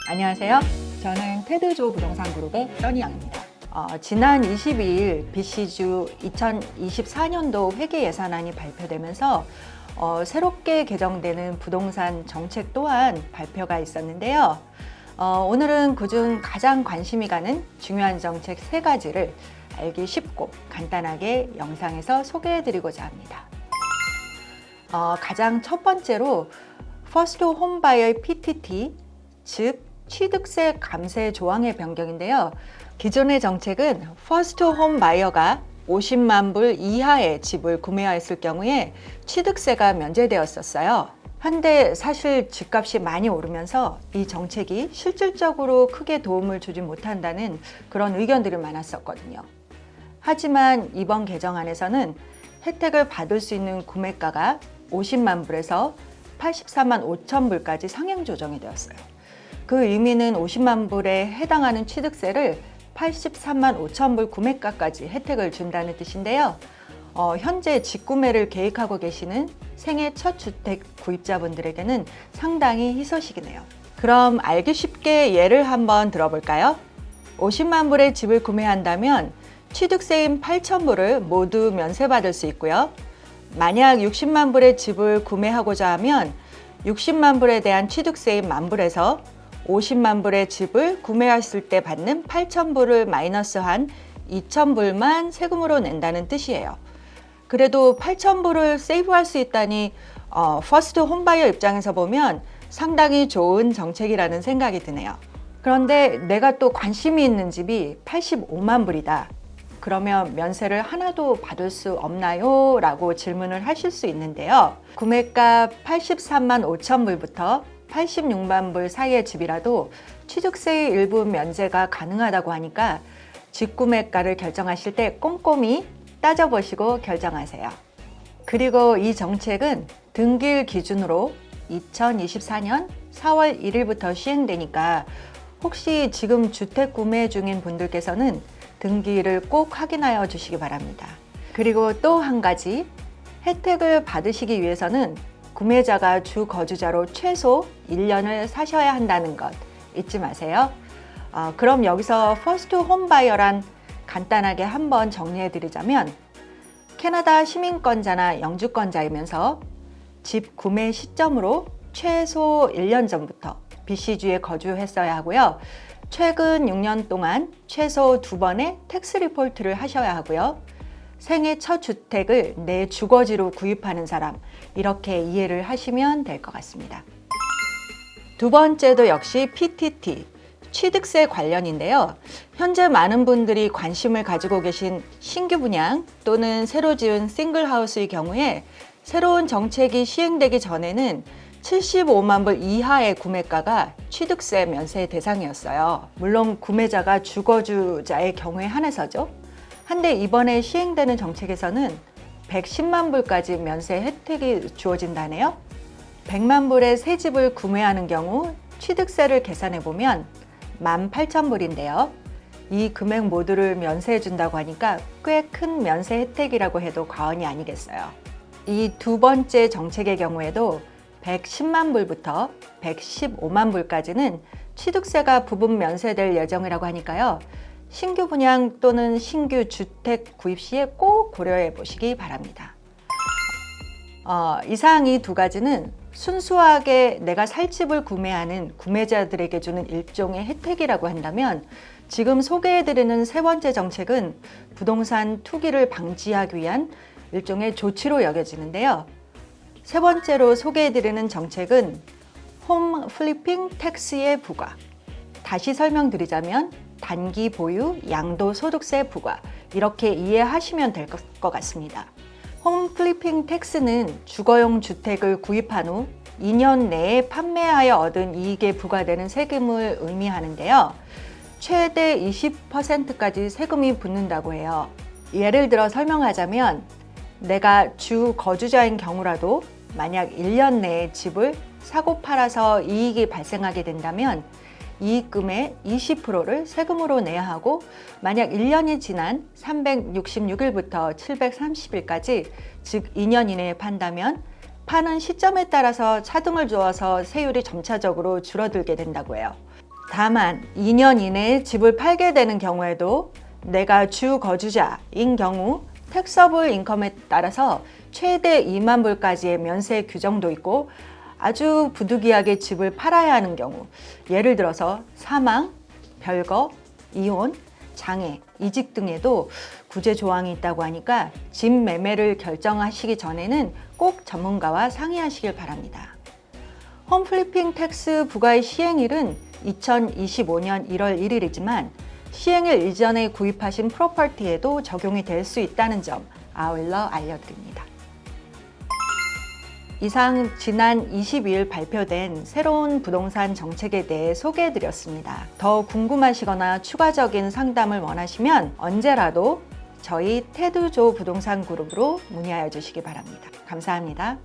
안녕하세요. 저는 테드조 부동산그룹의 써니양입니다. 지난 22일 BC주 2024년도 회계 예산안이 발표되면서 새롭게 개정되는 부동산 정책 또한 발표가 있었는데요. 오늘은 그중 가장 관심이 가는 중요한 정책 3가지를 알기 쉽고 간단하게 영상에서 소개해드리고자 합니다. 가장 첫 번째로 퍼스트 홈바이어의 PTT, 즉 취득세 감세 조항의 변경인데요. 기존의 정책은 퍼스트 홈바이어가 50만 불 이하의 집을 구매하였을 경우에 취득세가 면제되었었어요. 한데 사실 집값이 많이 오르면서 이 정책이 실질적으로 크게 도움을 주지 못한다는 그런 의견들이 많았었거든요. 하지만 이번 개정안에서는 혜택을 받을 수 있는 구매가가 50만 불에서 84만 5천 불까지 상향 조정이 되었어요. 그 의미는 50만 불에 해당하는 취득세를 83만 5천 불 구매가까지 혜택을 준다는 뜻인데요. 현재 직구매를 계획하고 계시는 생애 첫 주택 구입자분들에게는 상당히 희소식이네요. 그럼 알기 쉽게 예를 한번 들어볼까요? 50만 불의 집을 구매한다면 취득세인 8천 불을 모두 면세받을 수 있고요. 만약 60만 불의 집을 구매하고자 하면 60만 불에 대한 취득세인 만 불에서 50만 불의 집을 구매했을 때 받는 8천 불을 마이너스한 2천 불만 세금으로 낸다는 뜻이에요. 그래도 8천 불을 세이브할 수 있다니 퍼스트 홈바이어 입장에서 보면 상당히 좋은 정책이라는 생각이 드네요. 그런데 내가 또 관심이 있는 집이 85만 불이다. 그러면 면세를 하나도 받을 수 없나요? 라고 질문을 하실 수 있는데요. 구매가 83만 5천 불부터 86만 불 사이의 집이라도 취득세의 일부 면제가 가능하다고 하니까 직구매가를 결정하실 때 꼼꼼히 따져보시고 결정하세요. 그리고 이 정책은 등기일 기준으로 2024년 4월 1일부터 시행되니까 혹시 지금 주택 구매 중인 분들께서는 등기일을 꼭 확인하여 주시기 바랍니다. 그리고 또 한 가지, 혜택을 받으시기 위해서는 구매자가 주 거주자로 최소 1년을 사셔야 한다는 것 잊지 마세요. 그럼 여기서 퍼스트 홈바이어란 간단하게 한번 정리해 드리자면 캐나다 시민권자나 영주권자이면서 집 구매 시점으로 최소 1년 전부터 BC주에 거주했어야 하고요. 최근 6년 동안 최소 2번의 텍스 리포트를 하셔야 하고요. 생애 첫 주택을 내 주거지로 구입하는 사람, 이렇게 이해를 하시면 될 것 같습니다. 두 번째도 역시 PTT, 취득세 관련인데요. 현재 많은 분들이 관심을 가지고 계신 신규 분양 또는 새로 지은 싱글하우스의 경우에 새로운 정책이 시행되기 전에는 75만 불 이하의 구매가가 취득세 면세 대상이었어요. 물론 구매자가 주거주자의 경우에 한해서죠. 한데 이번에 시행되는 정책에서는 110만 불까지 면세 혜택이 주어진다네요. 100만 불의 새 집을 구매하는 경우 취득세를 계산해 보면 18,000불인데요. 이 금액 모두를 면세해 준다고 하니까 꽤 큰 면세 혜택이라고 해도 과언이 아니겠어요. 이 두 번째 정책의 경우에도 110만 불부터 115만 불까지는 취득세가 부분 면세될 예정이라고 하니까요. 신규 분양 또는 신규 주택 구입 시에 꼭 고려해 보시기 바랍니다. 이상 이 두 가지는 순수하게 내가 살 집을 구매하는 구매자들에게 주는 일종의 혜택이라고 한다면 지금 소개해드리는 세 번째 정책은 부동산 투기를 방지하기 위한 일종의 조치로 여겨지는데요. 세 번째로 소개해드리는 정책은 홈 플리핑 텍스의 부과. 다시 설명드리자면 단기 보유 양도소득세 부과, 이렇게 이해하시면 될 것 같습니다. 홈 플리핑 텍스는 주거용 주택을 구입한 후 2년 내에 판매하여 얻은 이익에 부과되는 세금을 의미하는데요. 최대 20%까지 세금이 붙는다고 해요. 예를 들어 설명하자면 내가 주 거주자인 경우라도 만약 1년 내에 집을 사고 팔아서 이익이 발생하게 된다면 이익금의 20%를 세금으로 내야 하고 만약 1년이 지난 366일부터 730일까지 즉 2년 이내에 판다면 파는 시점에 따라서 차등을 주어서 세율이 점차적으로 줄어들게 된다고 해요. 다만 2년 이내에 집을 팔게 되는 경우에도 내가 주 거주자인 경우 택서블 인컴에 따라서 최대 2만 불까지의 면세 규정도 있고 아주 부득이하게 집을 팔아야 하는 경우, 예를 들어서 사망, 별거, 이혼, 장애, 이직 등에도 구제 조항이 있다고 하니까 집 매매를 결정하시기 전에는 꼭 전문가와 상의하시길 바랍니다. 홈플리핑 텍스 부과의 시행일은 2025년 1월 1일이지만 시행일 이전에 구입하신 프로퍼티에도 적용이 될 수 있다는 점 아울러 알려드립니다. 이상 지난 22일 발표된 새로운 부동산 정책에 대해 소개해드렸습니다. 더 궁금하시거나 추가적인 상담을 원하시면 언제라도 저희 테드조 부동산 그룹으로 문의하여 주시기 바랍니다. 감사합니다.